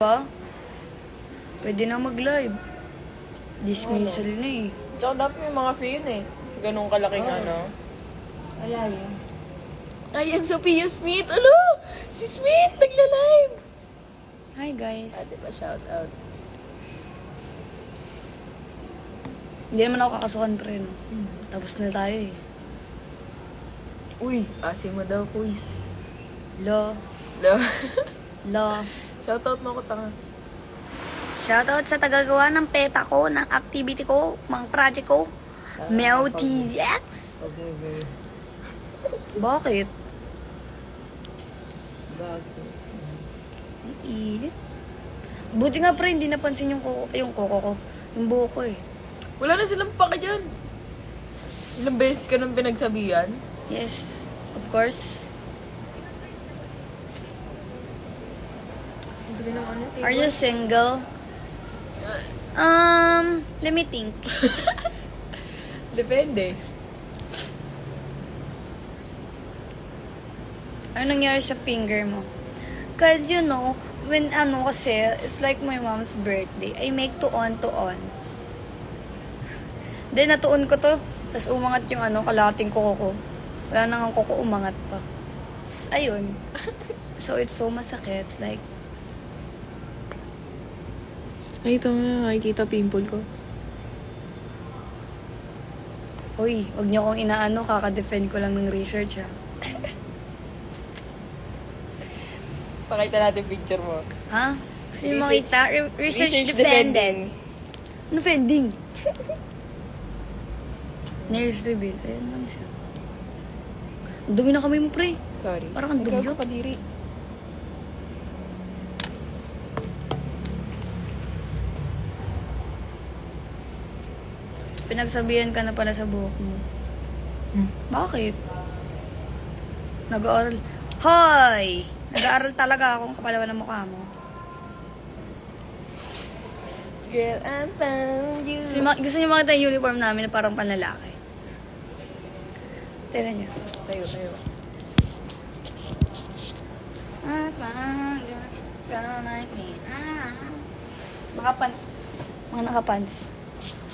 Pa? Pwede na mag-live. Dismissal na eh. Tsaka dapat may mga fee yun eh. Sa ganung kalaking ano. Wala yun. I am Sophia Smith. Alo! Si Smith! Nagla-live! Hi guys. Ate pa, shout out. Hindi naman ako kakasukan pre, no? Tapos na tayo eh. Uy, asim mo daw quiz. Lo. Lo. Lo. Shout out mo ako tanga. Shoutout sa tagagawa ng peta ko, ng activity ko, mga project ko. Mel TZX. Bakit? Bakit? Ang init. Buti nga pre, hindi napansin yung koko ko. Yung buhok ko eh. Wala na silang pake dyan. Ilang beses ka nang pinagsabihan? Yes, of course. Are you single? Let me think. Depende. Ano nangyari sa finger mo? Cause you know, when kasi, it's like my mom's birthday. I make tuon. Then natuon ko to. Tapos umangat yung kalating kuko ko. Wala nang ang kuko, umangat pa. Tapos ayun. So it's so masakit. Like, Ay, ito nga. Nakikita pimple ko. uy, wag niyo akong kaka-defend ko lang ng research ha. Pakita natin picture mo. Ha? Gusto niyo makita? Research defending. defending. Defending. Nails reveal. Ayan lang siya. Ang dumi na kami mo, pre. Sorry. Parang ang dugyot. Kadiri. Pinagsabihan ka na pala sa buhok mo. Bakit? Nag-aaral. Hoy! Nag-aaral talaga akong kapalawan ng mukha mo. Girl, I found you. Gusto niyo makita yung uniform namin na parang panlalaki. Tignan niyo. Tayo. I found you. Gonna like me. Nakapants. Mga nakapants.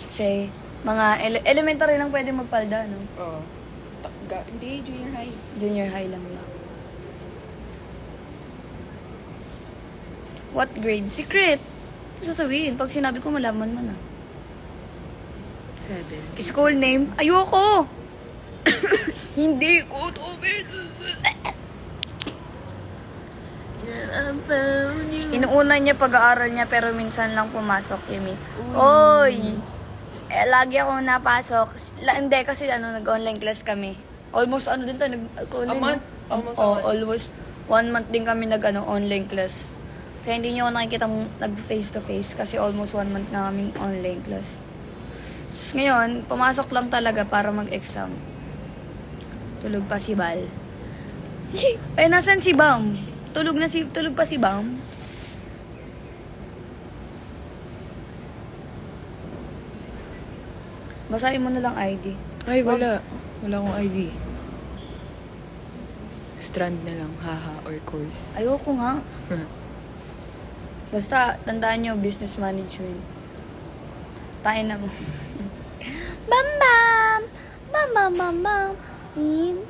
Say, mga elementary lang pwede magpalda, no? Oo. Hindi, junior high. Junior high lang ba? What grade? Secret! Ano sasabihin? Pag sinabi ko, malaman mo na. 7. School name? Ayoko! Hindi ko tubig! Girl, I found you. Inuuna niya pag-aaral niya pero minsan lang pumasok, Yumi. Oy! Lagi akong napasok. Hindi, kasi nag-online class kami. Almost din tayo, A month? Almost a month. Almost 1 month din kami online class. Kaya hindi niyo ako nakikita nag-face-to-face kasi almost 1 month na kaming online class. Tapos ngayon, pumasok lang talaga para mag-exam. Tulog pa si Bal. Eh, nasan si Bam? Tulog pa si Bam? Basahin mo na lang ID. Ay, wala. Wala akong ID. Strand na lang, haha, or course. Ayoko nga. Basta, tandaan nyo, business management. Tayo na mo. Bam bam! Bam bam bam bam!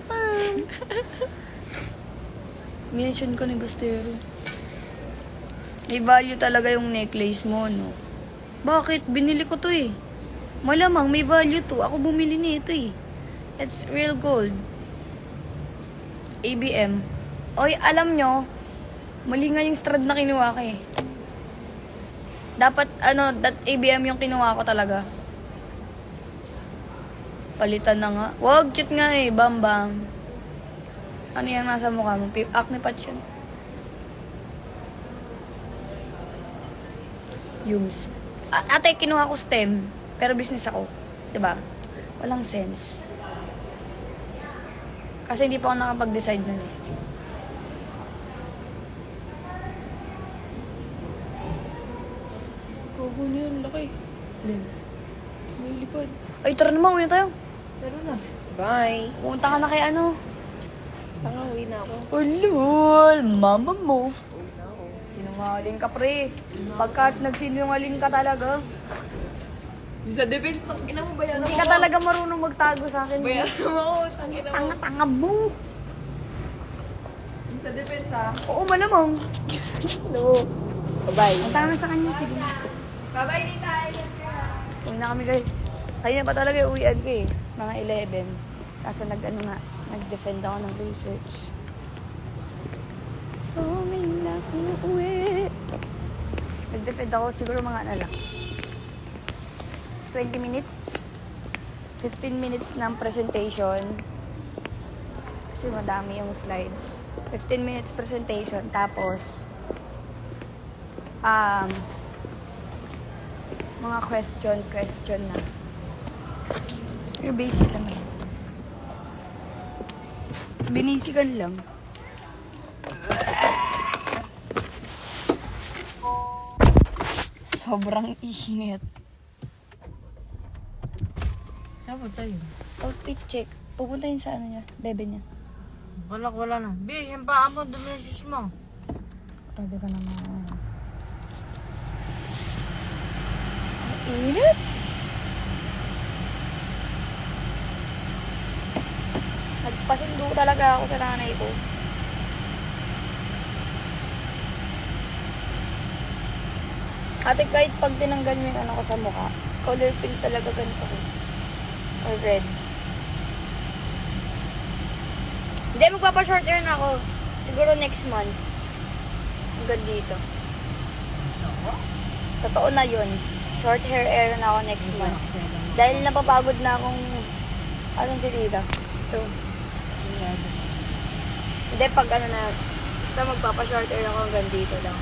Bam! Minention ko ni Bastero. May value talaga yung necklace mo, no? Bakit? Binili ko to eh. Malamang may value to. Ako bumili nito eh. It's real gold. ABM. Oy, alam nyo, mali nga yung strand na kinuha ko eh. Dapat, that ABM yung kinuha ko talaga. Palitan na nga. Wag, cute nga eh. Bam, bam. Ano yung nasa mukha mo? Acne patch yan. Yums. Ate, kinuha ko STEM. Pero business ako. 'Di ba? Walang sense. Kasi hindi pa ako nakapag-decide nun eh. Gogo niyo yun, laki. May lipad. Ay, tara naman. Uwi na tayo. Pero na. Bye. Pumunta ka na kay Tanga, uwi na ako. Oh, lol. Mama mo. Uwi na ako. Sinungaling. Sinungaling ka, pre. Pagka nagsinungaling ka talaga, Yung sa defense, ina mo, bayaran hindi mo. ka talaga marunong magtago sa akin. Bayaran mo ako, tangina mo. Tanga-tanga mo. Yung sa defense, ha? Oo, malamang. No. Bye-bye. Ang tanga sa kanya, sige. Bye-bye, di tayo. Uwi na kami, guys. Kaya pa talaga uwian ko eh. Mga 11. Kaso nag-defend ako ng research. So, may na uuwi. Nag-defend ako siguro mga ano lang. 20 minutes. 15 minutes ng presentation. Kasi madami yung slides. 15 minutes presentation. Tapos, mga question na. Pero basic lang yan. Binisikan lang. Sobrang init. Saan tayo? Outfit check. Pupunta yun sa ano niya, bebe niya. Wala na. Bi, yung paa mo, dumi yung shoes mo. Grabe ka naman. Ang init! Nagpasundo talaga ako sa nanay ko. Ate, kahit pag tinanggal mo yung ano ko sa mukha, color pink talaga ganito ko. Or red. Hindi, magpapa-short hair na ako. Siguro next month. Hanggang dito. Totoo na yun. Short hair era na ako next month. Dahil napapagod na akong... Anong silida? Ito. Hindi, pag ano na... Basta magpapa-short hair ako hanggang dito lang.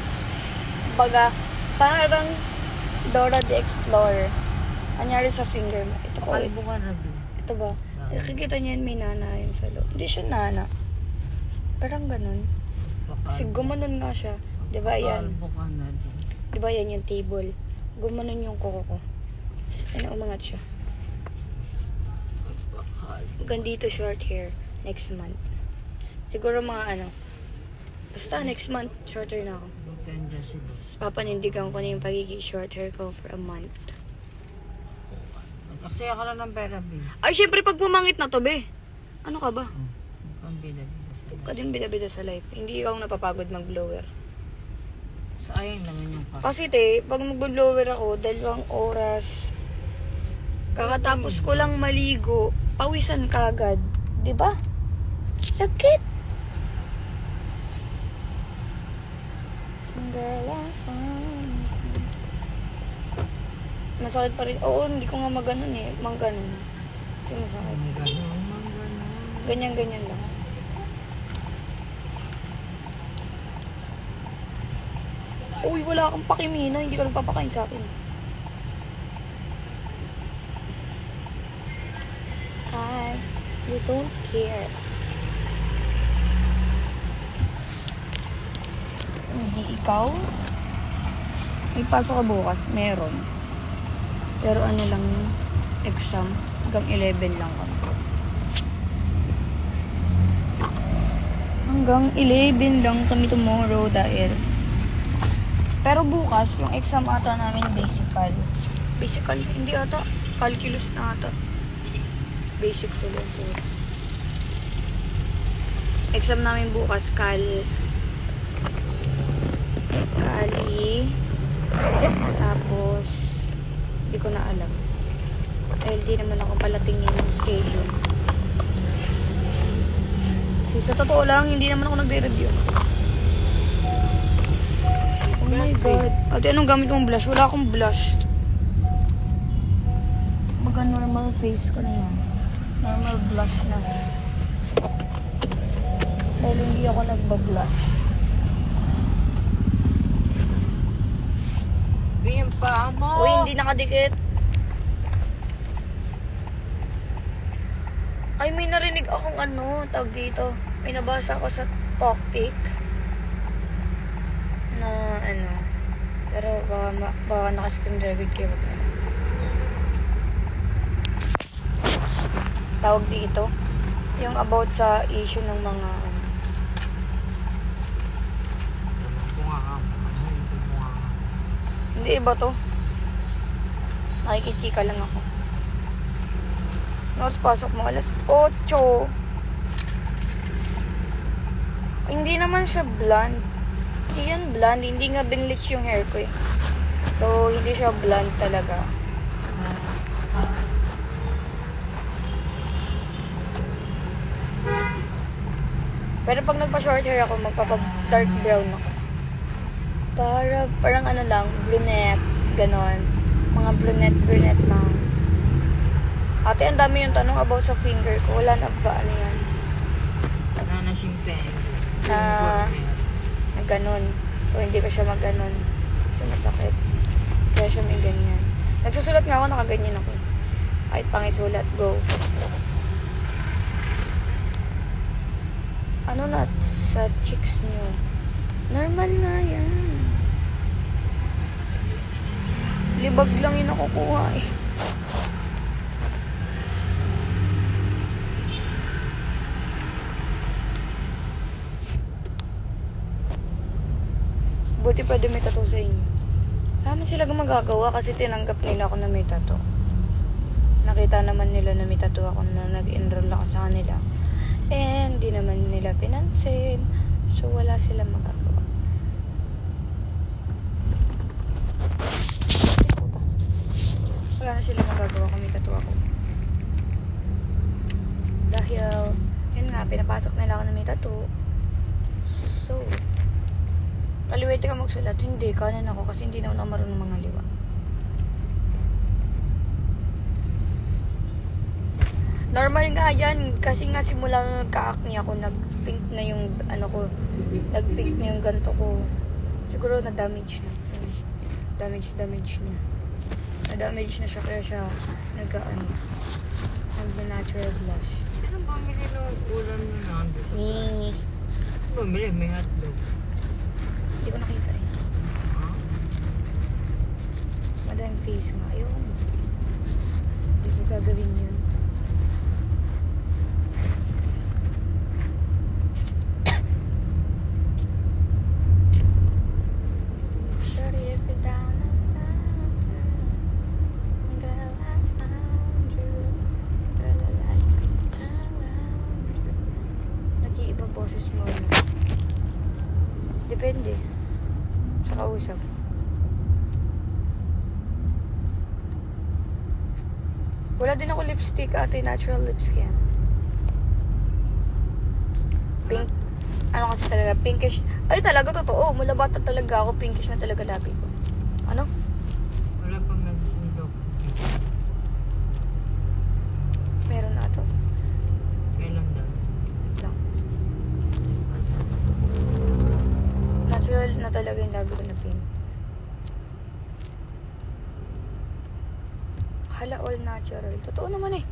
Baga, parang Dora the Explorer. Anyari sa finger mo. Ito po. Kalbo ka na, Bi. Ito ba? Nakikita niyo yun, may nana yun sa loob. Hindi siya nana. Parang ganun. Kasi gumanon nga siya. Di ba yan? Kalbo ka na, Bi. Di ba yan yung table? Gumanon yung kuko ko. Ano, umangat siya. Hanggang dito short hair. Next month. Siguro mga ano. Basta next month, short hair na ako. Bukan dyan sila. Papanindigan ko na yung pagiging short hair ko for a month. Aksaya ka lang ng pera, Bi. Ay, syempre pag pumangit na to, be. Ano ka ba? Ang binabida sila. Ka din bida-bida sa life. Hindi ikaw napapagod mag-blower. Sayang naman yung pa. Kasi te, pag mag-blower ako, 2 oras. Kakatapos ko lang maligo, pawisan kagad. Di ba? Lagkit! Girl, I found you. Masakit pa rin. Oo, hindi ko nga maganon eh. Mangganon. Kasi masakit. Ang gano'n, ang gano'n. Ganyan-ganyan lang. Uy, wala kang pakimina. Hindi ka nagpapakain sa akin. You don't care. Hindi ikaw? May pasok ka bukas? Meron. Pero ano lang, exam. Hanggang 11 lang kami. Hanggang 11 lang kami tomorrow dahil. Pero bukas, yung exam ata namin basical. Basical, hindi ata. Calculus na ata. Basic to lang po. Exam namin bukas, Kali. Tapos, hindi ko na alam. Dahil di naman ako palatingin yung schedule. Kasi sa totoo lang, hindi naman ako nagre-review. Oh my God. Ate, anong gamit mong blush? Wala akong blush. Baga normal face ko na yan. Normal blush na. Dahil hindi ako nagbablush. Bim pa mo! Uy, hindi nakadikit. Ay, may narinig akong ano, tawag dito. May nabasa ako sa Toktik. Na ano. Pero baka naka-screen record kayo. Tawag dito. Yung about sa issue ng mga ano. Kung nga ka, Hindi iba to. Nakikichika lang ako. Nors, pasok mo alas 8. Hindi naman siya blonde. Hindi yan blonde. Hindi nga binlitch yung hair ko eh. So, hindi siya blonde talaga. Pero pag nagpa-short hair ako, magpapa-dark brown ako. Parang ano lang, brunette, ganon. Mga brunette lang. Ate, ang dami yung tanong about sa finger ko. Wala na ba? Ano yan? Wala na siyang pen. Na ganon. So, hindi ko siya mag-ganon. So, masakit. Kaya siya may ganyan. Nagsusulat nga ako, nakaganyan ako. Kahit pangit sulat, go. Ano na sa chicks nyo? Normal nga yan. Libag lang yung nakukuha eh. Buti pwede may tattoo sa inyo. Wala man sila magagawa kasi tinanggap nila ako na may tattoo. Nakita naman nila na may tattoo ako na nag-enroll ako sa kanila. And di naman nila pinansin. So wala silang magagawa. Wala na silang magagawa kung may tattoo ako. Dahil, yun nga, pinapasok nila ako na may tattoo. So, kaliwete ka magsulat. Hindi, kanan ako kasi hindi naman ako marunong mga liwa. Normal nga yan, kasi nga simula nung nagka-acne ako, nag-pink na yung, nag-pink na yung ganto ko. Siguro na-damage na. Damage na. Na-damage na siya, kaya siya nag-natural blush. Sino bumili ng ulam na nandun? Me. Bumili, may hotdog. Hindi ko nakita eh. Ha? Madaming face nga. Ayoko mo. Hindi ko gagawin yun. Boses mo. Depende. Sa kausap. Wala din ako lipstick, ate. Natural lips yan. Pink. Ano kasi talaga? Pinkish. Ay, talaga totoo. Mula bata talaga ako. Pinkish na talaga labi ko. Ano? Wala pang nagsindok. Meron na ito. Kailan daw? Lang. Natural na talaga yung labi ko na pink. Hala, all natural. Totoo naman eh.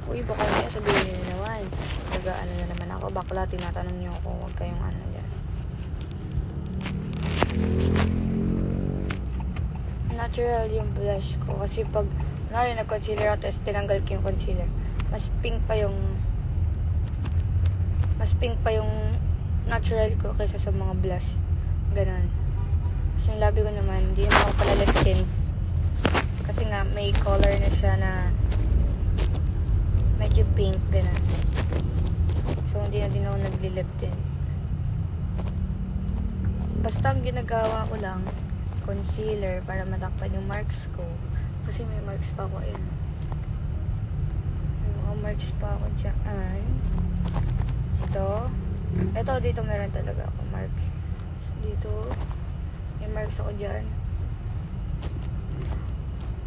Uy, baka niya sabihin niyo naman. Taga-ano na naman ako. Bakla, tinatanong niyo ako. Huwag kayong ano dyan. Natural yung blush ko. Kasi pag nag-concealer ako, tapos tinanggal ko yung concealer, mas pink pa yung natural ko kaysa sa mga blush. Ganon. Kasi yung labi ko naman, hindi naman ako pala lip tint. Kasi nga, may color na siya na medyo pink, ganon. So, hindi na din ako nagli-lip tint. Basta ang ginagawa ko lang, concealer para matakpan yung marks ko. Kasi may marks pa ako, ayun. May mga marks pa ako dyan. Ito, dito meron talaga ako marks. Dito, may marks ako dyan.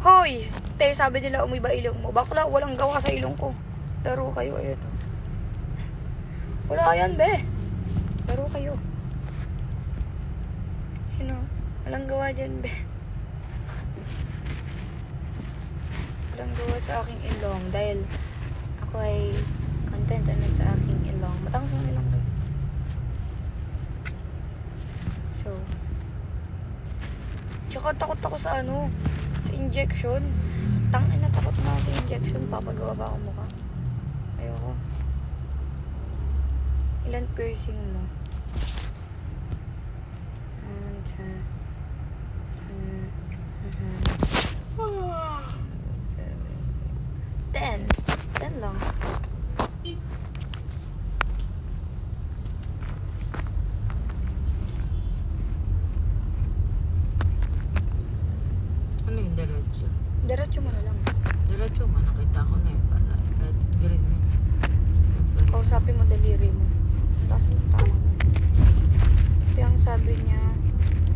Hoy! Te, sabi nila umiba ilong mo. Bakla, walang gawa sa ilong ko. Laro kayo, ayun. Wala yan, be. Laro kayo. Ayun o. Walang gawa dyan, be. Walang gawa sa aking ilong. Dahil ako ay content sa aking ilong. Matangos ang ilong ko. So, tsaka takot ako sa sa injection. Tangin na takot na sa injection. Papagawa ba ako mukha? Ayoko. Ilan piercing mo? Diretso mo na lang. Diretso nga, nakita ko na yun. Para kahit green na. Kausapin mo daliri mo. Tapos mo tama mo. Yung sabi niya,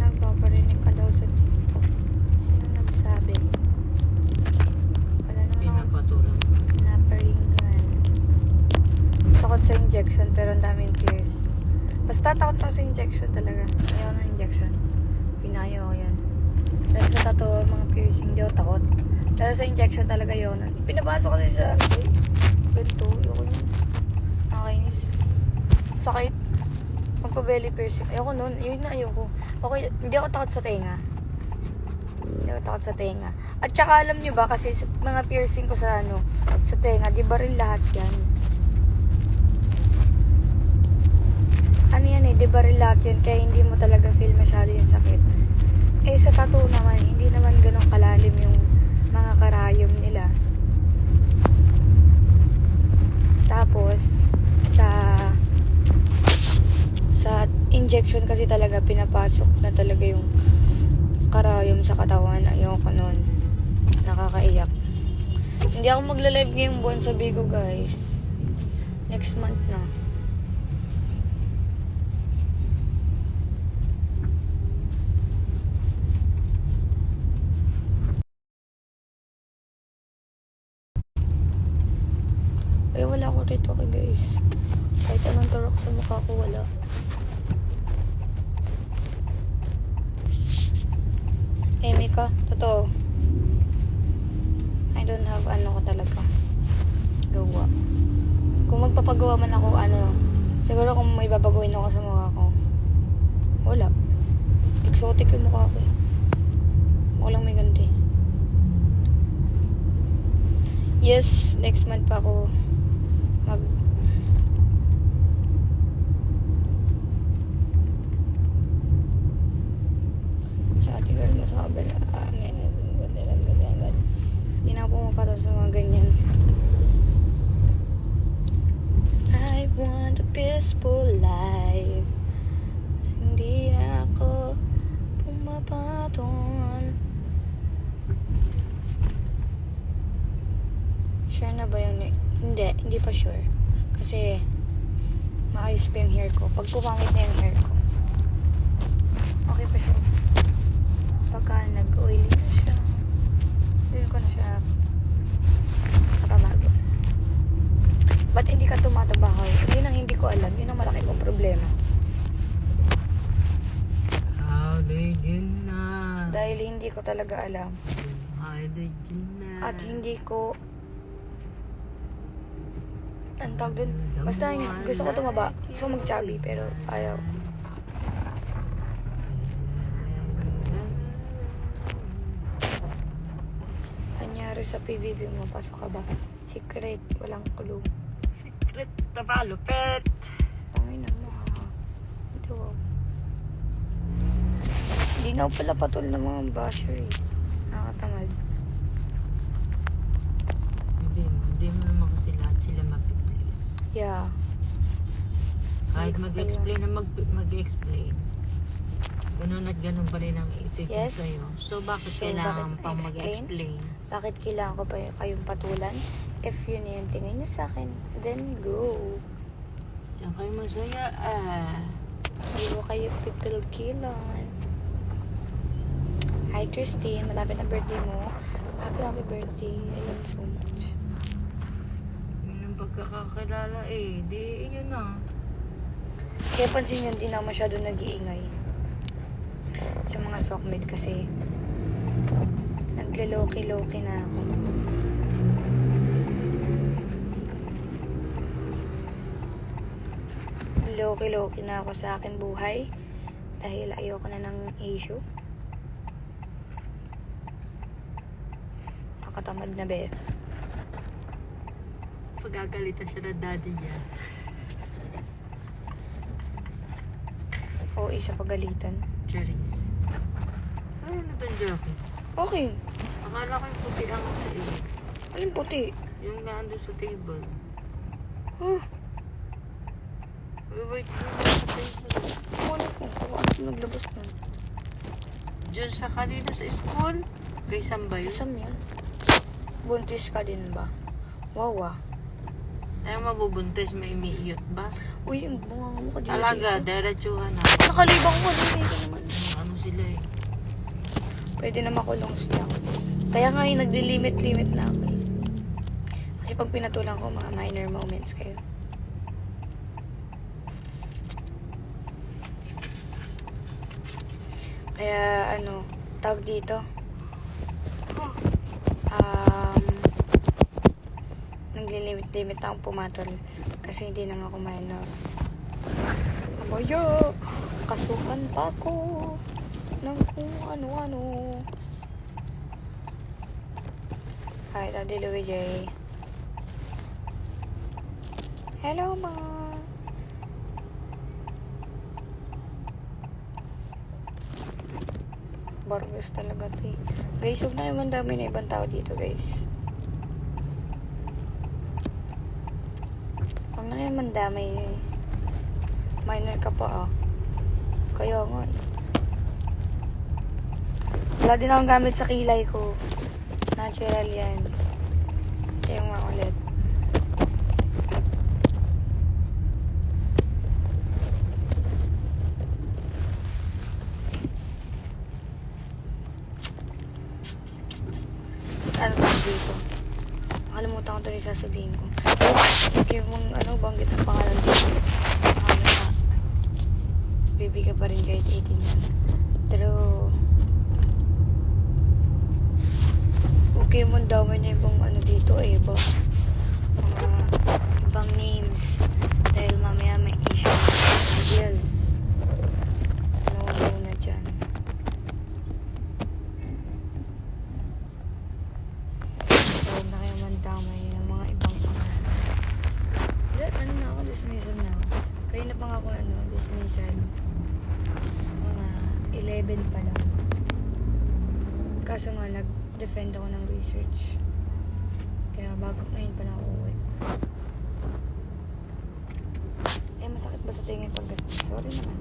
nagpaparinig ka daw sa TikTok. Sino nagsabi? Wala naman ako Pinapatulang. naparingan. Takot sa injection pero ang daming tears. Basta takot ako sa injection talaga. Ayaw ng injection. Pinayo ko yan. Pero sa tattoo, mga piercing, di ako takot. Pero sa injection talaga yun. Pinapasok ko sa ano eh. Ganito, ayoko yun. Nakakainis. Sakit. Magpa-belly piercing. Ayoko nun. Yun na ayoko. Okay, hindi ako takot sa tenga. Hindi ako takot sa tenga. At saka alam nyo ba, kasi sa mga piercing ko sa ano, sa tenga, di ba rin lahat yan? Ano yan eh, di ba rin lahat yan? Kaya hindi mo talaga feel masyado yung sakit. Eh sa tattoo naman, hindi naman ganun kalalim yung mga karayom nila. Tapos, sa injection kasi talaga pinapasok na talaga yung karayom sa katawan. Ayoko nun. Nakakaiyak. Hindi ako magla-live ngayong buwan sa Bigo, guys. Next month na. Ay, wala ko rito kay guys. Kahit anong turok sa mukha ko, wala. Amy ka? Totoo. I don't have ano ko talaga. Gawa. Kung magpapagawa man ako, siguro kung may babaguhin ako sa mukha ko. Wala. Exotic yung mukha ko eh. Walang may ganti. Yes, next month pa ako sa ating girl mo sa kabila. Hindi na ako pumapatol sa mga ganyan. I want a peaceful life. Hindi na ako pumapatol. Sure na ba yung hindi pa sure. Kasi maayos pa yung hair ko. Pag pumangit na yung hair ko, okay pa siya. Pagka nag-oily na siya, hindi ko na siya nakabago. Ba't hindi ka tumatabaho? Yun ang hindi ko alam. Yun ang malaki kong problema. How did you know? Dahil hindi ko talaga alam. How did you know? At hindi ko ang tawag dun. Basta gusto ko tumaba. Gusto ko mag-chubby pero ayaw. Anyari sa PBB mo, pasok ka ba? Secret, walang clue. Secret na balupet. Pangina mo ha. Ito. Hindi nga pala patol ng mga basher eh. Nakakatamad. Hindi mo naman kasi lahat sila mapiplease. Yeah. Kahit Hindi ko mag-explain na mag-explain. Ganun at ganun pa rin ang isip ko Yes. sa'yo. So, bakit So, kailangan bakit pang explain? mag-explain? Bakit kailangan ko pa kayong patulan? If yun yung tingin nyo sa akin, then go. Diyan kayo masaya Hindi ko kayo pipilkilan. Hi Christine, malapit na birthday mo. Happy birthday. I love you so much. Yun ang pagkakakilala eh. Di yun na. Kaya pansin yun, di na masyado nag-iingay. Sa mga sockmate kasi nagle-loki-loki na ako. Loki-loki na ako sa aking buhay dahil ayoko na ng issue. Nakatamad na be. Pagagalitan siya ng daddy niya. O isa pagalitan. Cherries. Ano na itong jacket? Okay. Akala ko yung puti ang sa iyo. Anong puti? Yung naandun sa table. Huh? Wait mo sa table. Ano ko? Ako naglabas na. Diyan sa kanina sa school. Kay Sambay. Isam yan. Buntis ka din ba? Wow ah. Tayo mabubuntis, may umiiyot ba? Uy, yung bunga mo ka dito. Talaga, diretsuhan na. Nakalibang ko din ka naman. Ano sila eh. Pwede na makulong siya. Kaya nga yung nagli-limit-limit na ako eh. Kasi pag pinatulang ko, mga minor moments kayo. Kaya ano, tawag dito. Naglilimit-limit na akong pumatol. Kasi hindi na nga ako minor. Amaya, kasukan pa ko ng kung ano-ano. Hi, Daddy Louie J. Hello, ma. Bargas talaga to eh. Guys, huwag na naman dami na ibang tao dito, guys. Huwag na naman dami eh. Minor ka pa ah. Kaya nga eh. Wala din akong gamit sa kilay ko. Natural yan. Kaya nga ulit. Tapos ano ba dito? Nakalimutan ko ito rin sasabihin ko. Okay, mong ano, banggit ang pangalan dito. Ano na. Baby ka pa rin kahit 18 yan. True. Okay mo daw niya ibang ano dito eh, ibang ibang names dahil mamaya may issue ideas. No na dyan. So na kayo mandamay ng mga ibang pangalan. Ano na ako, dismissal na ako. Kaya na pa nga ako ano, dismissal. Mga 11 pa lang. Kaso nga defend ako ng research. Kaya bago ngayon pa na ako uwi. Eh, masakit ba sa tingin pag sorry naman.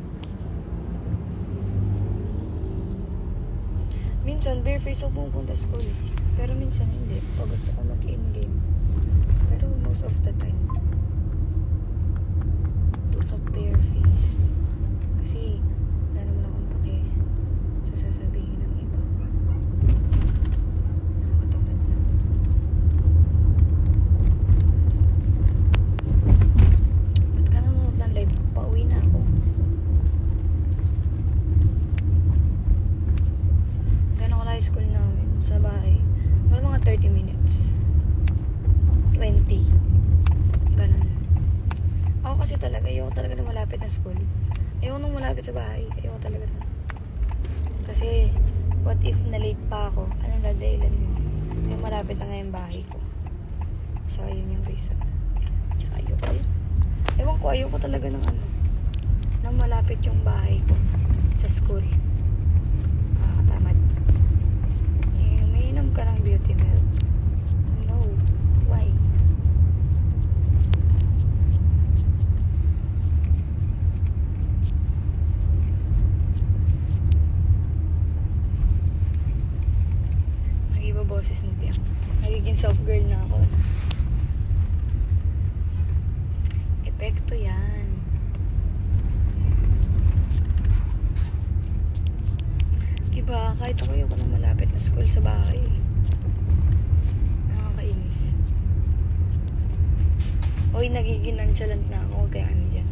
Minsan, bare face ako pumunta sa school. Pero minsan hindi. Pag gusto ko mag-in-game. Pero most of the time, pag bare face. Kasi, wala naman akong pake sa sasabihin ng iba. Pauwi na ako. Gano'n ko lang school namin sa bahay. Wala mga 30 minutes. 20. Gano'n. Ako kasi talaga, ayoko talaga na malapit na school. Ayoko nung malapit sa bahay. Ayoko talaga na. Kasi, what if na-late pa ako? Anong dadahilan mo? Ay, malapit na nga yung bahay ko. So, yun yung reason. Tsaka ayoko yun. Ewan ko, ayoko talaga ng ano, nang malapit yung bahay ko sa school. Nakakatamad. Eh, mainom ka ng beauty milk. No. Why? Nag-iba boses mo, Piang. Nagiging soft girl na ako. Epekto yan. Diba, kahit ako yung nang malapit na school sa bahay. Nakakainis. Oy, nagiging nonchalant na ako. Kaya ano dyan.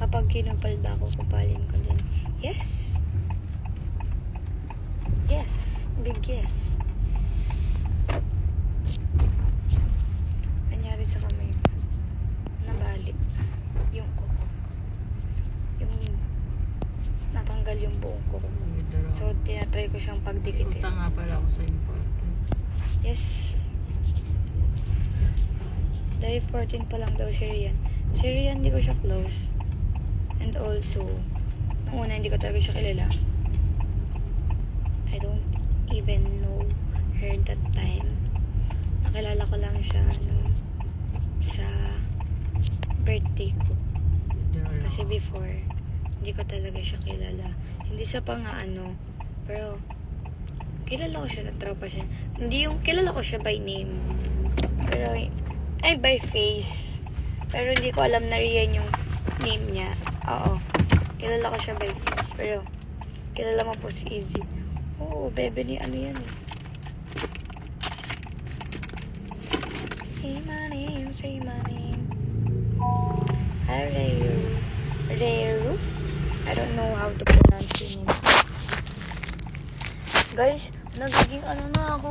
Kapag kinupalda ako, kupalin ko din. Yes! Yes! Big yes! Nangyari sa kamay ko. Nabalik. Yung kuko. Yung natanggal yung buong kuko. So, tinatry ko siyang pagdikitin. Utang nga pala ako sa important. Yes. Dahil 14 pa lang daw si Rian. Si Rian, hindi ko siya close. And also, nung una, hindi ko talaga siya kilala. I don't even know her that time. Nakilala ko lang siya sa birthday ko. Kasi before, hindi ko talaga siya kilala. Hindi sa pang ano, Pero, kilala ko siya, nagtropa siya. Hindi yung, kilala ko siya by name. Pero, ay, by face. Pero hindi ko alam na riyan yung name niya. Oo. Kilala ko siya by face. Pero, kilala mo po si Izzy. Oo, bebe ni ano yan eh. Say my name, say my name. Reru? I don't know how to pronounce your name. Guys, nagiging ano na ako.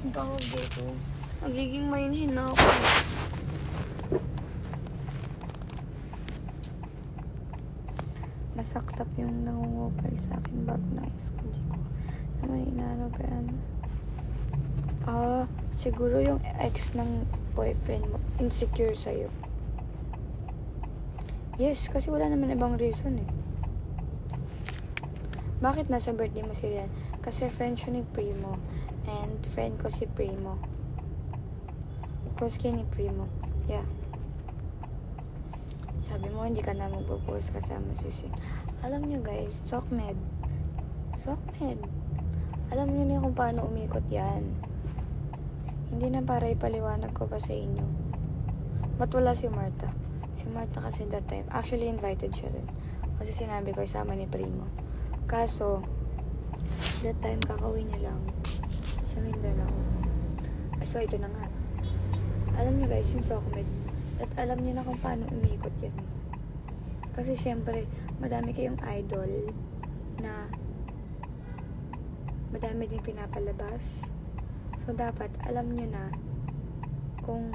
Ang tawag dito. Nagiging mainhin na ako. Masaktap yung nangungupal sa akin bago na school. Di ko naman inaano pa yan. Siguro yung ex ng boyfriend mo insecure sa'yo. Yes, kasi wala naman ibang reason eh. Bakit nasa birthday mo si Rian? Kasi friend siya ni Primo. And friend ko si Primo. Close kayo ni Primo. Yeah. Sabi mo, hindi ka na magpo-post kasama si Shin. Alam nyo guys, Sokmed. Sokmed. Alam nyo na kung paano umikot yan. Hindi na para ipaliwanag ko pa sa inyo. Ba't wala si Martha? Si Martha kasi that time, actually invited siya rin. Kasi sinabi ko, isama ni Primo. Kaso, that time kakawin niya lang sa Mindanao. So, ito na nga. Alam niyo guys, yung Sokmed, at alam niyo na kung paano umikot yan. Kasi syempre, madami kayong idol na madami din pinapalabas. So, dapat alam niyo na kung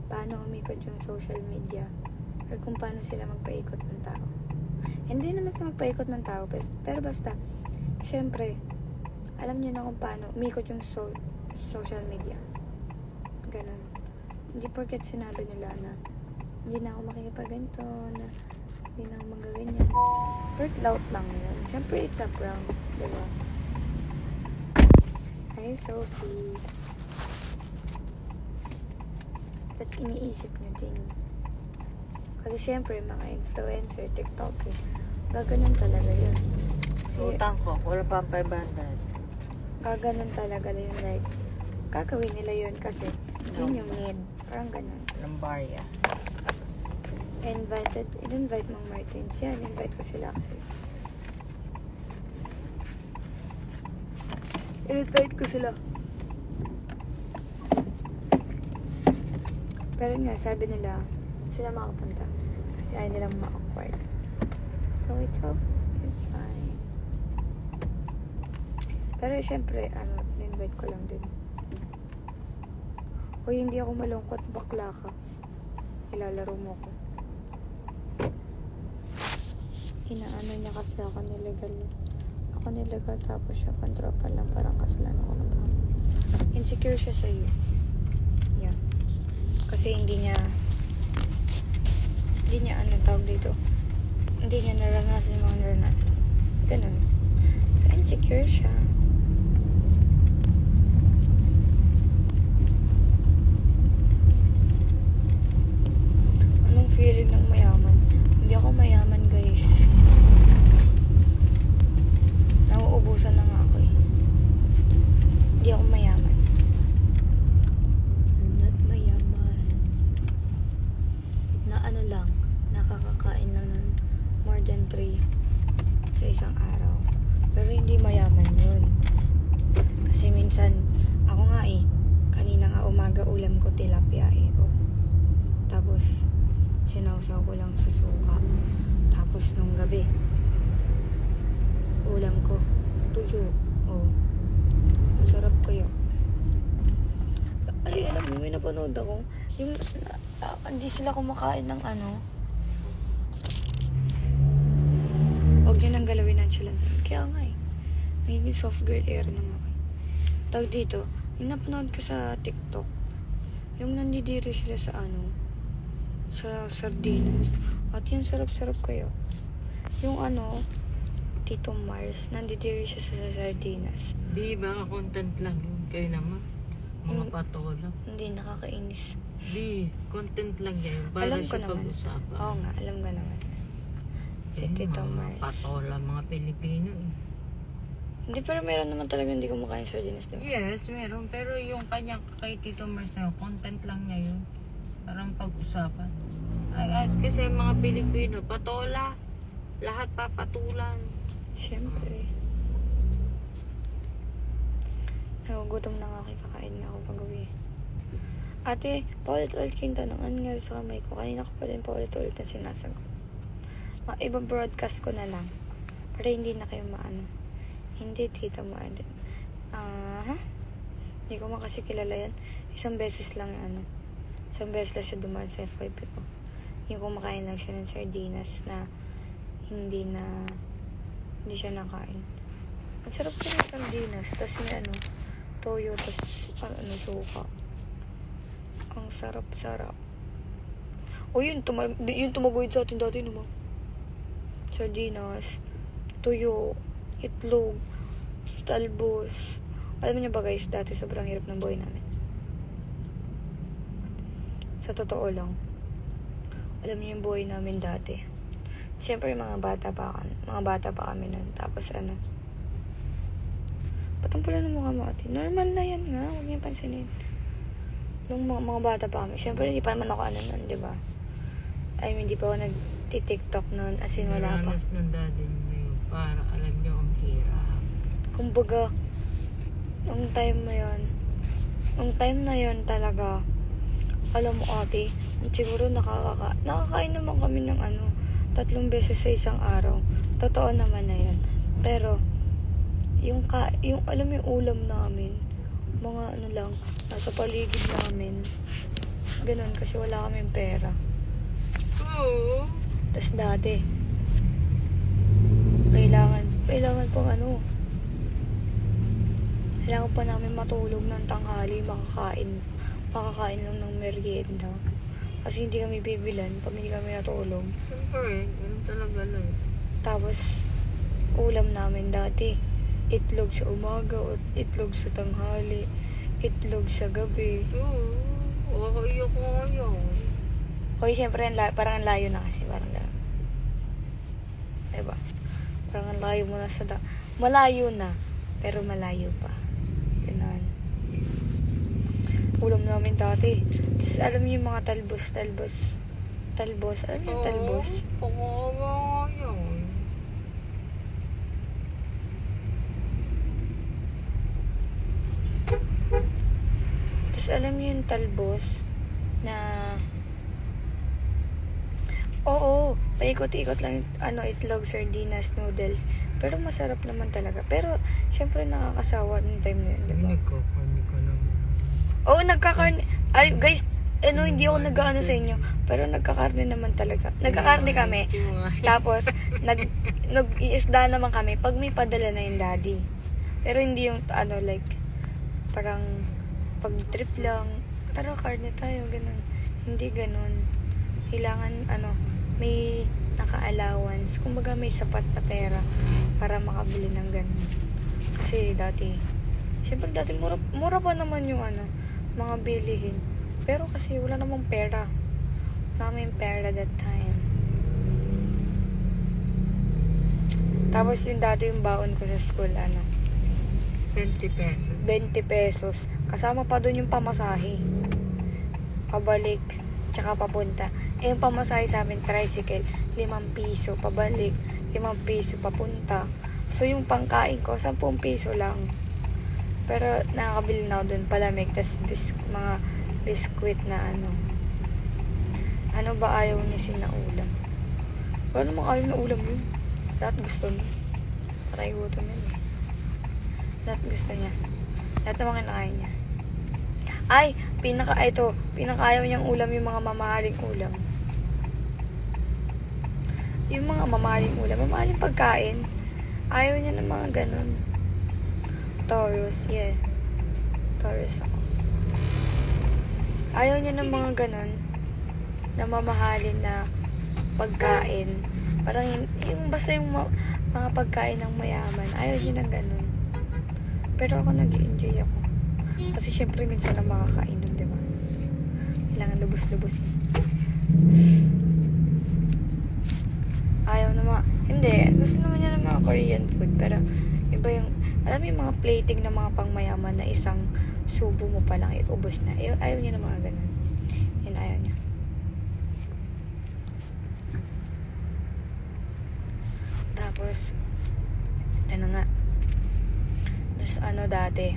paano umikot yung social media or kung paano sila magpaikot ng tao. Hindi naman sa magpaikot ng tao, pero basta, syempre, alam niyo na kung paano umikot yung social media. Ganun. Hindi porket sinabi nila na hindi na ako makikipagganto, na hindi na ako magaganyan. Work out lang yun. Syempre, it's a prank. Diba? Hi, Sophie. Ba't iniisip niyo din? Kasi syempre, mga influencer, TikTok, gaganon talaga yun. Utang ko, wala pa ang 500. Gaganon talaga yun. Like, kakawin nila yun kasi yun yung need. Parang ganon. Lambaria. In-invite Mang Martins. Yan, invite ko sila kasi. In-invite ko sila. Pero nga, sabi nila, sila makapunta. Kasi ayaw nilang ma-awkward. So, it's fine. Pero syempre, in-invite ko lang din. Hoy, hindi ako malungkot, bakla ka. Ilalaro mo ko. Inaano niya kasi ako nilegal. Ako nilegal tapos siya pantropa lang, parang kasalanan ko na ba. Insecure siya sa'yo. Yeah. Kasi hindi niya tawag dito. Hindi niya naranasan yung mga naranasan. Ganun. So, insecure siya. Anong feeling ng mayaman? Hindi ako mayaman, guys. Nauubusan na nga ako eh. Hindi ako mayaman. I'm not mayaman. Na ano lang, nakakakain lang ng more than 3 sa isang araw. Pero hindi mayaman yun. Kasi minsan, ako nga eh, kanina nga umaga ulam ko tilapia eh. Oh. Tapos, sinawsaw ko lang sa suka. Tapos nung gabi, ulam ko, tuyo. Oh. Masarap kayo. Ay, alam mo, may napanood ako. Yung, hindi sila kumakain ng ano. Huwag nyo nang galawin na sila. Kaya nga eh. Nagiging soft girl era naman ako. Tawag dito, yung napanood ko sa TikTok, yung nandidiri sila sa ano, sa sardinas. At yung sarap-sarap kayo. Yung ano, Tito Mars, nandidiri siya sa sardinas. Di ba content lang yun? Kayo naman. Mga patola. Hindi, nakakainis. Di, content lang yan. Para Alam ko sa naman. pag-usapan. Oo nga, alam ko naman. Tito mga Mars. patola, mga Pilipino eh. Hindi, pero meron naman talaga hindi kumakain sardinas, di ba? Yes, meron. Pero yung kanya kay Tito Mars na yun, content lang niya yun. Parang pag-usapan. At kasi mga Pilipino, patola. Lahat papatulan. Siyempre. Nagugutom na nga kayo, kakain nga ako pag-uwi. Ate, paulit-ulit kayong tanong, ano nangyari sa kamay ko? Kanina ko pa din paulit-ulit na sinasagot. Ibang broadcast ko na lang. Para hindi na kayo maano. Hindi, tita, maano. Ha? Hindi ko man kasi kilala yan. Isang beses lang ano. Isang beses lang siya dumaan sa FYP ko. Yung kumakain lang siya ng sardinas na hindi siya nakain. Ang sarap ko ng sardinas. Tapos may ano, toyo, tapos suka. Ang sarap-sarap. O yun, yung tumagoyd sa atin dati naman. Sardinas, tuyo, itlog, talbos. Alam niyo ba guys, dati sobrang hirap ng buhay namin. Sa totoo lang. Alam niyo yung buhay namin dati. Siyempre mga bata pa kami nun. Tapos ano, ba't ang pula ng mukha mo ate? Normal na yan nga, huwag niyo pansinin. Nung mga bata pa kami, siyempre hindi pa naman ako ano nun, di ba? I mean, hindi pa ako nag-tiktok nun, as in wala pa. Naranas ng daddy mo yun para alam niyo ang hirap. Kumbaga, nung time na yun talaga, alam mo ate, siguro nakakain naman kami ng 3 beses sa isang araw. Totoo naman na yan. Pero, yung alam mo yung ulam namin, mga lang, nasa paligid namin. Ganun, kasi wala kaming pera. Oo. Tas dati, kailangan pang kailangan pa namin matulog ng tanghali, makakain lang ng merienda. Kasi hindi kami bibilan pag hindi kami natulog. Siyempre, ganun talaga lang. Tapos, ulam namin dati, itlog sa umaga, o itlog sa tanghali, itlog sa gabi. Oo, iyak ko ngayon. Hoy, syempre, parang ang layo na kasi, parang gano'n. Diba? Parang ang layo mo na malayo na, pero malayo pa. Ganun. Ulam namin dati. Tapos, alam niyo yung mga talbos. Alam niyo yung talbos? Oo, ngayon. Tapos, alam niyo yung talbos na oo, paikot-ikot lang itlog, sardinas, noodles. Pero masarap naman talaga. Pero, syempre nakakasawa ng time na yun, diba? Nagkakarni ka naman. Oo, nagkakarne. Ay, guys, hindi ako nag-ano sa inyo. Pero nagkakarne naman talaga. Nagkakarne kami. Tapos, nag-iisda naman kami pag may padala na yung daddy. Pero hindi yung, parang, pag-trip lang, tara, karne tayo, ganun. Hindi ganun. Kailangan, may naka-allowance. Kumbaga, may sapat na pera para makabili ng ganun. Kasi dati, syempre dati mura pa naman yung mga bilihin. Pero kasi wala namang pera. Wala kaming pera that time. Tapos yung dati yung baon ko sa school, 20 pesos. 20 pesos. Kasama pa dun yung pamasahe. Pabalik, tsaka papunta. Yung pamasahe sa amin, tricycle, 5 piso. Pabalik, 5 piso papunta. So yung pangkain ko, 10 piso lang. Pero nakakabili na ako dun palamig, tas mga biskwit na ano ba ayaw ni na ulam? Wala namang ayaw na ulam yun. Lahat gusto niya. Patay gutom yun eh. Lahat gusto niya. Lahat naman kinakain niya. Ay, pinakaayaw niyang ulam yung mga mamahaling ulam. Yung mga mamahaling ulam, mamahaling pagkain. Ayaw niya ng mga ganun. Taurus, yeah. Taurus ako. Ayaw niya ng mga ganun na mamahalin na pagkain. Parang yung basta yung mga pagkain ng mayaman. Ayaw niya ng ganun. Pero ako nag-enjoy ako. Kasi syempre minsan lang makakain nun, diba? Kailangan lubos-lubosin. Ayaw naman. Hindi. Gusto naman niya ng mga Korean food. Pero, iba yung, alam mo yung mga plating ng mga pangmayaman na isang subo mo pa lang, ubos na. Ayaw niya ng mga ganun. Yun, ayaw niya. Tapos, ito na nga. Tapos, dati,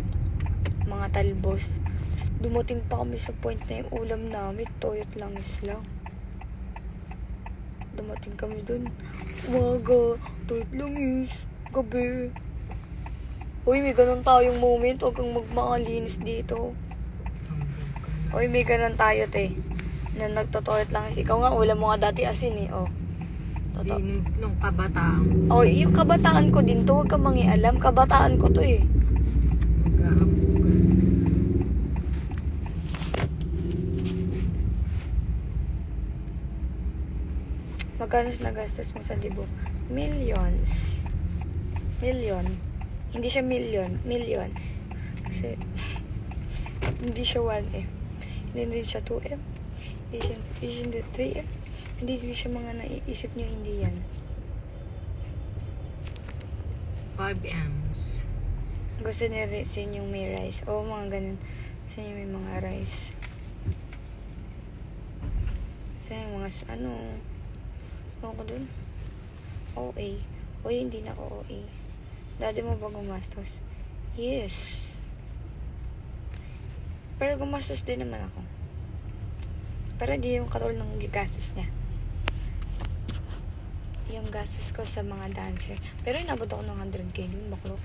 mga talbos. Tapos, dumating pa kami sa point na yung ulam namin, toyot langis lang. Dumating kami dun. Umaga, toyot langis, gabi. Uy, may ganun tayong moment. Huwag kang magmakalinis dito. Uy, may ganun tayo, te. Na nagtotoyot langis. Ikaw nga, ulam mo nga dati asin eh. Oh. Di, Totoo. nung kabataan. Oh, yung kabataan ko din to. Huwag kang mangialam. Kabataan ko to eh. Maghahambugan. Magkano nagastos mo sa libo? Millions. Million. Hindi siya million. Millions. Kasi, hindi siya 1M. Hindi siya 2M. Hindi siya 3M. Hindi siya mga naiisip niyo, hindi yan. 5 M's. Gusto niya rin yung may rice. Oo, mga ganun. Gusto niya may mga rice. Kasi mga, ano ko dun? OA. O, hindi na ako OA. Dati mo ba gumastos? Yes. Pero gumastos din naman ako. Pero hindi yung katulad ng gastos niya. Yung gastos ko sa mga dancer. Pero inabot ako ng 100k dun, baklo.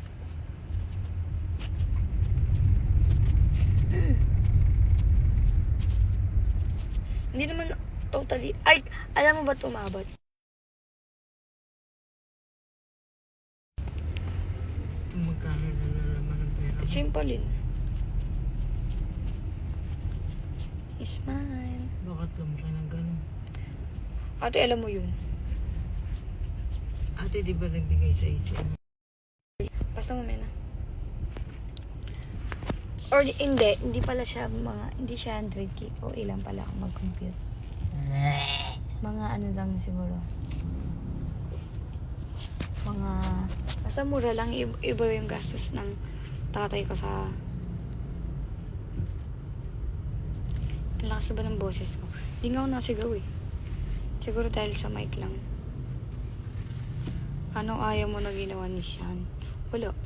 Hindi naman totally. Ay, alam mo ba tumabot? Magkano na naman ang pera mo? Simple din. Smile. Bakit lumaki ng ganun? Ate, alam mo yun. Ate, di ba nagbigay sa isa? Basta mamaya na. Or hindi pala siya hindi siya 100k. O ilang pala ako mag-compute. Mga ano lang siguro. Mga, basta mura lang, iba yung gastos ng tatay ko sa, ang lakas ba ng boses ko? Hindi nga ako nasigaw eh. Siguro dahil sa mic lang. Anong ayaw mo na ginawa ni Sean? Wala.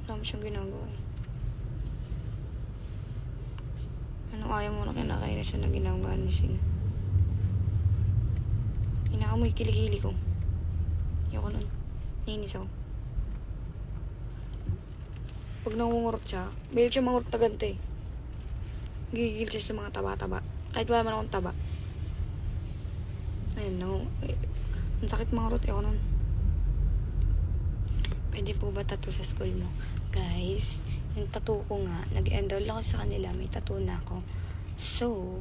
Wala mo siyang ginagawa eh. Anong ayaw mo na kinakain na siya na ginagawa ni Sean? Inaamoy kilikili ko. Ayoko nun. Nainis ako. Pag nangungurot siya, mahilig siya mangurot na ganito eh. Gigigil siya sa mga taba-taba. Kahit wala man akong taba. Ayun, ang sakit mangurot. Ayoko nun. Pwede po ba tattoo sa school mo? Guys, yung tattoo ko nga, nag-enroll ako sa kanila, may tattoo na ako. So,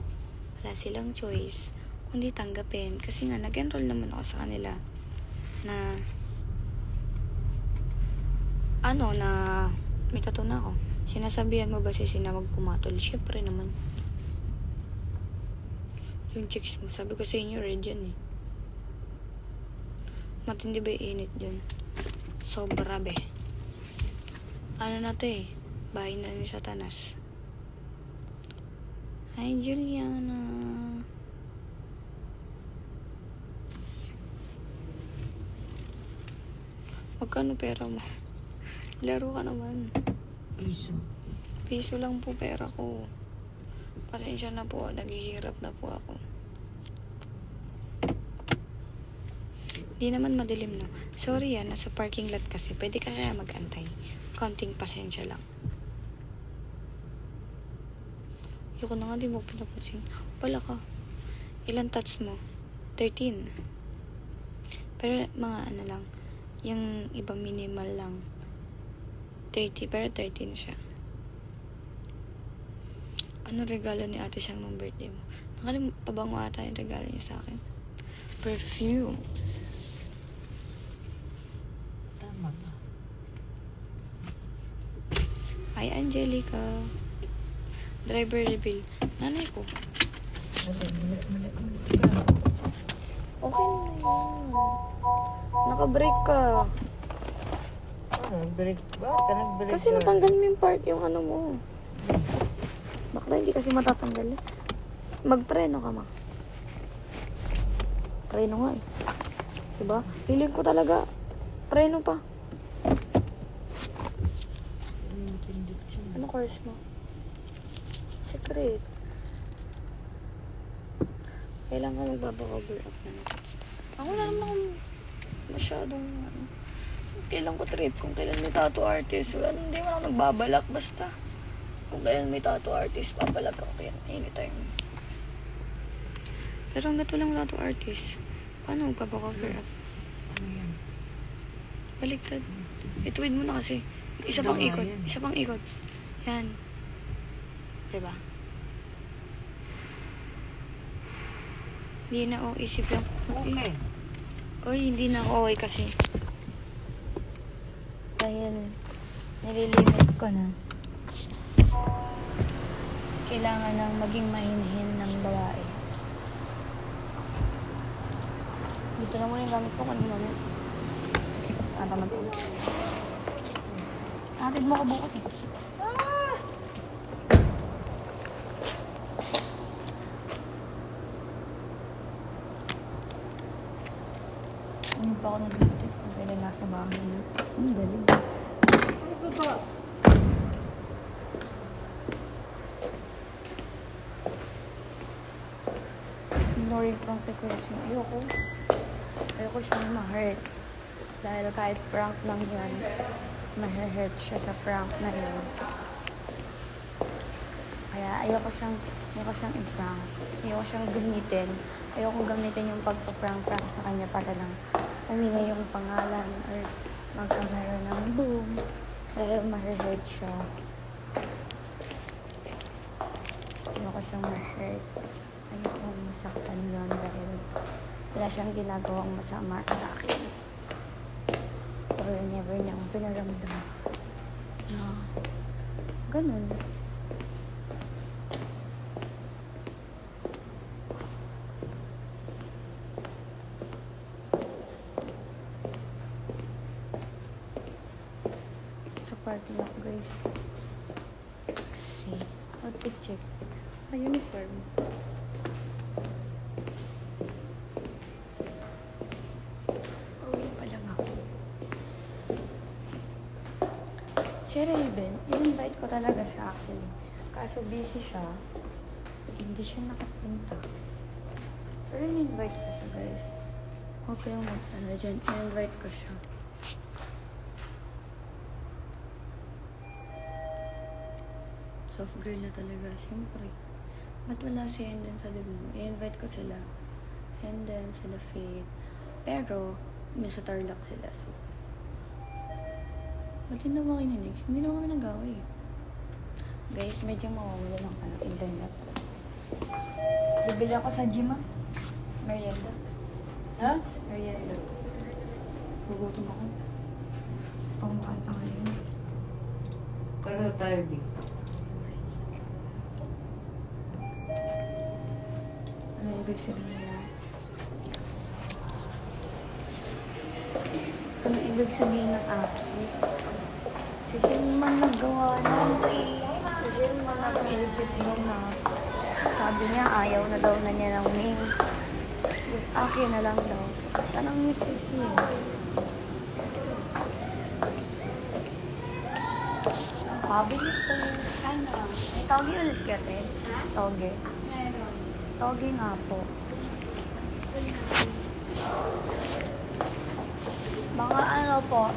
wala silang choice kundi tanggapin. Kasi nga, nag-enroll naman ako sa kanila na may tattoo na ako. Sinasabihan mo ba si Sina magpumatol? Siyempre naman. Yung chicks mo, sabi ko sa inyo, red yan eh. Matindi ba yung init dyan? Sobra be. Ano na to eh? Bahay na ni Satanas. Hi, Juliana. Magkano pera mo? Laro ka naman. Piso. Piso lang po pera ko. Pasensya na po. Naghihirap na po ako. Di naman madilim, no? Sorry yan. Nasa parking lot kasi. Pwede ka kaya mag-antay. Konting pasensya lang. Ayoko na nga, di mo pinapansin. Wala ka. Ilan tats mo? 13. Pero mga ano lang. Yung iba minimal lang. 30, pero 13 siya. Ano regalo ni ate siyang nung birthday mo? Pabango ata yung regalo niya sa akin. Perfume. Tama ba? Hi, Angelica. Driver reveal. Nanay ko. Okay na yun. Naka-break ka. Ano, break ba? Ka nag-break Kasi natanggal mo yung part, yung ano mo. Bakla hindi kasi matatanggal eh. Magpreno ka, ma. Preno nga eh. Diba? Feeling ko talaga, preno pa. Ano course mo? Secret. Kailangan ka magbaba-cover up na. Ako na naman akong masyadong ano. Kailan ko trip kung kailan may tattoo artist. Wala, hindi mo ako nagbabalak basta. Kung kailan may tattoo artist, babalak ako kaya anytime. Pero hanggat walang tattoo artist, paano magpapa-cover up? Ano yan? Baliktad. Ituwid mo na kasi. Isa pang Tama ikot. yan. Isa pang ikot. Yan. Diba? Hindi na ako isip lang. Okay. Uy, hindi na ako okay kasi. Dahil nililimit ko na. Kailangan nang maging mahinhin ng babae. Dito na muna yung gamit ko kung ano naman. Tamad ko. Atid mo ko bukas eh. Ngayon pa ako nag-tip kung kailan nasa bahay niyo. Ang galing. Ano ba ba? Ignoring prank request yung ayoko. Ayoko siyang ma-hurt. Dahil kahit prank lang yan, ma-hurt siya sa prank na yun. Kaya ayoko siyang i-prank. Ayoko siyang gamitin. Ayoko gamitin yung pagpa-prank sa kanya para lang umingay yung pangalan or magkakaroon ng boom. Dahil ma-hurt siya. Ayoko siyang ma-hurt. Ayoko masaktan yun dahil wala siyang ginagawang masama sa akin. Or never niyang pinaramdam na ganun. Sa party na ako, guys. Kasi, outfit check. May uniform. Uwi pa lang ako. Si Raven, in-invite ko talaga siya actually. Kaso busy siya. Hindi siya nakapunta. Pero in-invite ko siya, guys. Huwag kayong mag-ano dyan. In-invite ko siya. Soft girl na talaga, siyempre. Ba't wala si Enden sa debut mo? I-invite ko sila. Enden, sila Faith. Pero, may sa Tarlac sila. So, ba't hindi naman kininig? Hindi naman kami nag-away. Guys, medyo mawawala lang ka ng internet. Bibili ako sa gym, ah. Merienda. Ha? Merienda. Gugutom ako. Pangkanta ngayon. Pareho tayo dito. Ano ibig sabihin na? Ano ibig sabihin ng aki? Si Sinman naggawa ng Si Sinman nag-iisip nun na sabi niya ayaw na daw na niya ng Ming. Aki na lang daw. Tanang niyo si Sin. Pabili ko. Ano? May toge ulit ka, te? Toge. Toge nga po. Mga ano po,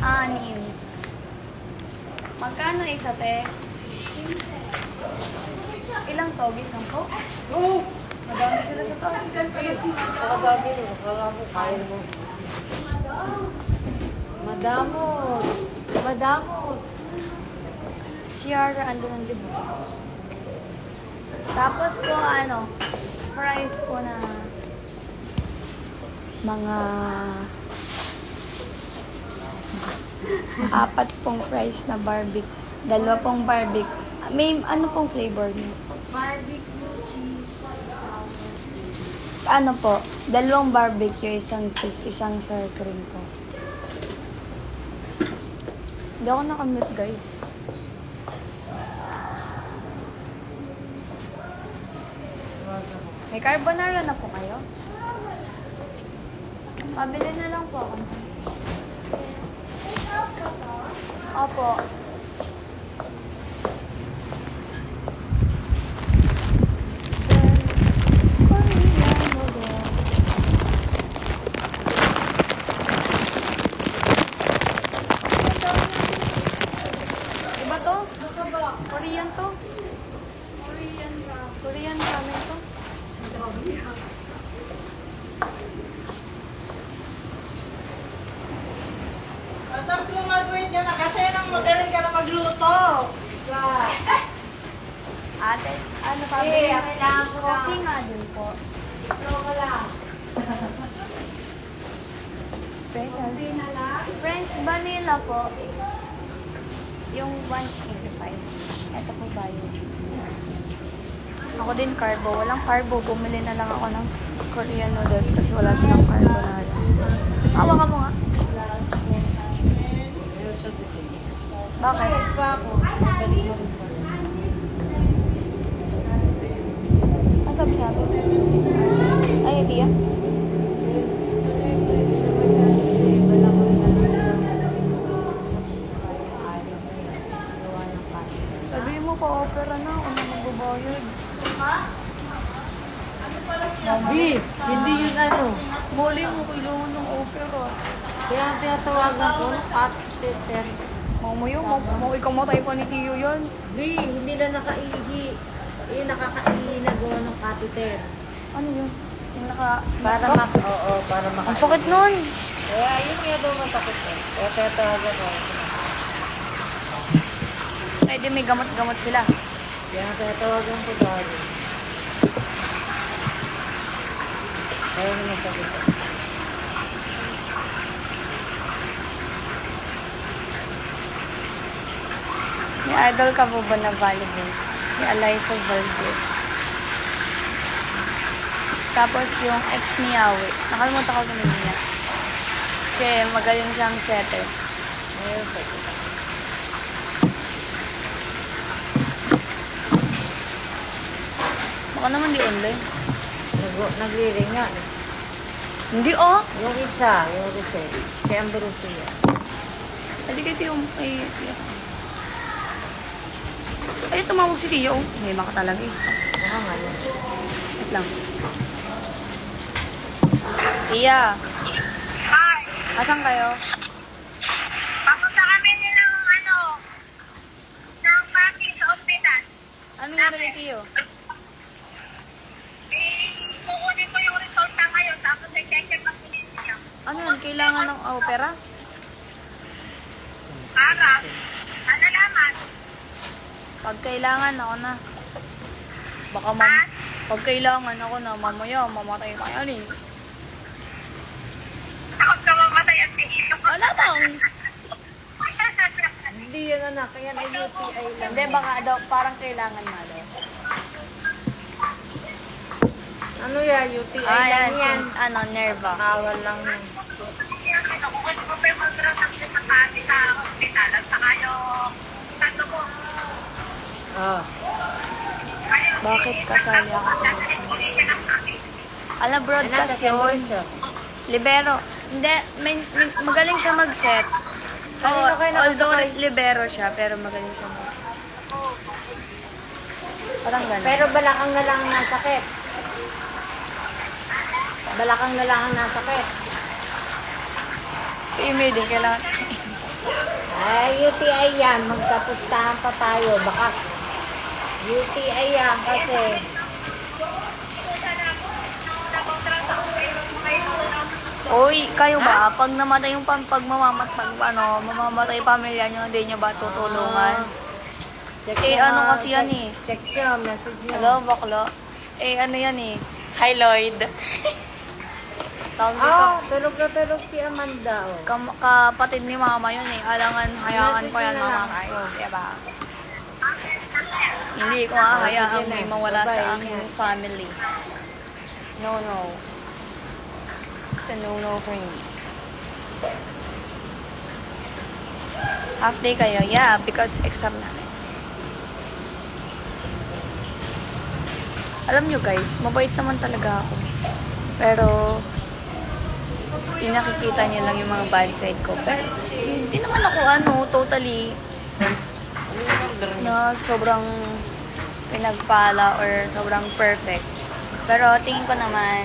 6. Magkano isa, te? Ilang toge? 10? Oo! Madami sila sa toge. Nakadami mo. Akala mo, kaya mo. Madamot. Madamot. Si Yara, ando ng libo. Tapos po, ano, price po na mga 4 pong fries na barbecue. 2 pong barbecue. May ano pong flavor niyo? Barbecue cheese sour. ano po, 2 barbecue, isang cheese, isang sour cream po. Hindi ako nakamute, guys. May carbonara na po kayo? Pabili na lang po ako. Opo. Iba to? Korean to? Korean ramen to? Tapos graduate ka na kasi nang magaling ka na magluto. Ate, ano pabili? kailangan ko Coffee nga din po. Special. French vanilla po. Yung 185. Ito po ba yun? Ako din carbo. Walang carbo. Bumili na lang ako ng Korean noodles kasi wala silang carbonara. Awa ka mo nga. Bakit? Ang sabi niya? Ay, hindi yan. Sabi mo pa opera na ako na magbabayad. Mami, hindi yun ano. Mali mo kailangan ng opera. Kaya ang tinatawagan ko, catheter. Mamo yun, ikaw matay pa ni Tiyo yan. Bi, hindi na nakaihi. Yung nakakaihi na gawa ng catheter. Ano yun? Yung naka... Para oo, para Ang sakit nun! Kaya yun nga daw masakit eh. Kaya tinatawagan ko. Ay, di may gamot-gamot sila. Kaya tinatawagan ko dahil. Kaya na masakit eh. May idol ka po ba na volleyball? Si Eliza Valdez. Tapos yung ex ni Yawi. Nakalimutan ko kung ano niya. Kasi magaling siyang setter. Ngayon sakit. Baka naman di online. Nagriring nga. Hindi oh! Yung isa, yung Rosel. Kaya ang Borussia. Hindi kayo yung... Ay, tumawag si Tiyo. May baka talaga eh. Baka nga yun. Wait lang. Tia. Hi. Asan kayo? Papunta kami din ng ng party sa ospital. Ano nangyari kay Tiyo? Kukunin ko yung resulta ngayon, tapos i-check ang niya. Ano yun? Kailangan ng opera? Para, ano naman? Pag kailangan ako na. Baka pag kailangan ako na, mamaya mamatay pa yan eh. Ako ka mamatay at tingin. Wala bang? Hindi yun anak, kaya na UTI lang. Hindi, baka daw, parang kailangan na daw. Ano yan? UTI Ah, lang yan. ano, nerva. Kawal lang yan. Kukunin ko pa yung contract sa party sa ospital at saka yung tato ko. Ah. Bakit kasali ako sa Disposition ng akin. Ala, broadcast yun. Libero. Hindi, magaling siya mag-set. Kanino kayo Although nakasakay? libero siya, pero magaling siya mag-set. Parang gano'n. Pero balakang na lang ang nasakit. Balakang na lang ang nasakit. Si Amy din, kailangan... Ay, UTI yan. Magkapustahan pa tayo. Baka UTI yan kasi Uy, kayo ba? Pag namatay yung mamamatay pamilya nyo, hindi nyo ba tutulungan? check Eh, nyo ano nga, kasi yan eh? Check nyo, message nyo. Hello, bakla? Eh, ano yan eh? Hi, Lloyd. Tawag dito. Ah, tulog si Amanda. Oh. Kapatid ni mama yun eh. Alangan, hayaan pa yan Message na lang. mama ko. Diba? Hindi ko hahayaang sige may na. mawala Bye-bye, sa aking ingat. family. No, no. It's a no-no for me. Half day kayo? Yeah, because exam namin. Alam nyo guys, mabait naman talaga ako. Pero, pinakikita nyo lang yung mga bad side ko. Pero, hindi naman ako totally na sobrang pinagpala or sobrang perfect. Pero tingin ko naman,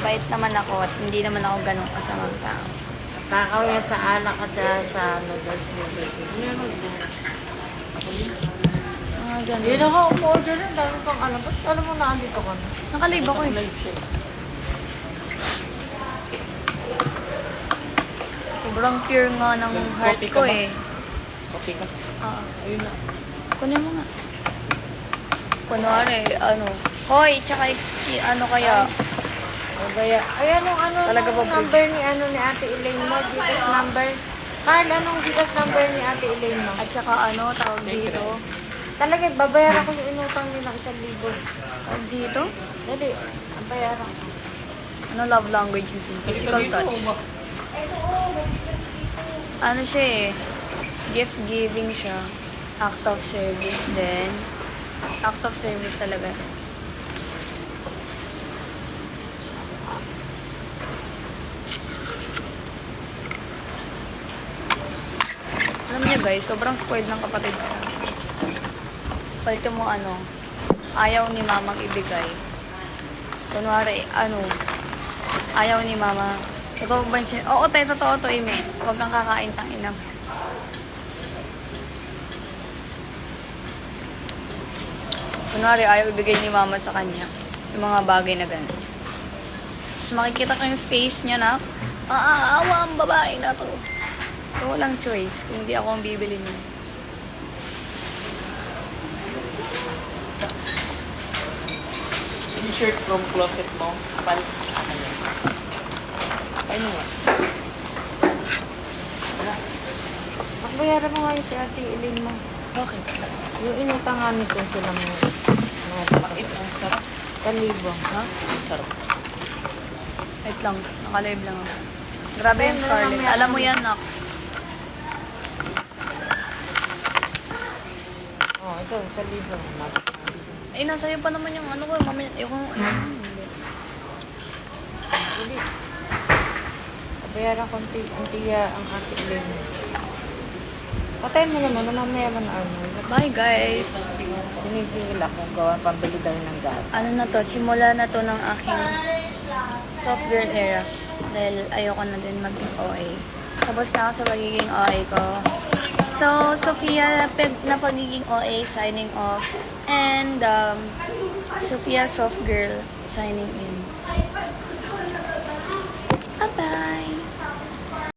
bait naman ako at hindi naman ako ganun kasamang tao. Takaw yan sa alak at sa noodles. Meron din. Mga ganun. Yun ako, umorder na. Dami pang alam. Ba't alam mo na andito ka na? Nakalive ako eh. Live siya. Sobrang pure nga ng heart Coffee ka ko ba? eh. Kopi ka. Ayun na. Kunin mo nga. Kunwari, Hoy, tsaka ano kaya? O kaya, ay ano Talaga ba, number ni Ate Elaine mo? Gcash number? Carl, anong Gcash number ni Ate Elaine mo? At saka tawag dito? Talaga, babayaran ko yung inutang nilang 1,000. Tawag dito? Dali, ang bayaran. Ano love language yung physical touch? Ano siya eh, gift giving siya. Act of service din. Act of service talaga. Alam niyo guys, sobrang spoiled ng kapatid ko sa akin. Palit mo ayaw ni mamang ibigay. Kunwari, ayaw ni mama. Totoo ba yung Oo, tayo, totoo to, Ime. Huwag kang kakain, tangina. Kunwari, ayaw ibigay ni mama sa kanya. Yung mga bagay na ganun. Tapos makikita ko yung face niya na, awa ang babae na to. So, walang choice kung hindi ako ang bibili niya. T-shirt from closet mo. Pants. Ano nga? Bayaran mo nga yung si Ate Elaine mo. Okay. Yung inutang nga nito sila mo. Ang sarap. 1,000. Ha? Ang sarap. Wait lang. Naka-live lang ako. Grabe yung Ayun, Scarlett. mamaya. Alam mo yan, nak. Oh, ito, 1,000. Eh, nasa'yo pa naman yung ko. Mamaya, yung Hindi. Bayaran ko ang Ate Elaine mo. Patayin mo naman, mamaya man Bye, guys. Sinisingil ako gawa, pambili daw ng gas. Ano na to? Simula na to ng aking soft girl era. Dahil ayoko na din mag-OA. Tapos na ako sa pagiging OA ko. So, Sophia na pagiging OA, signing off. And, Sophia soft girl, signing in.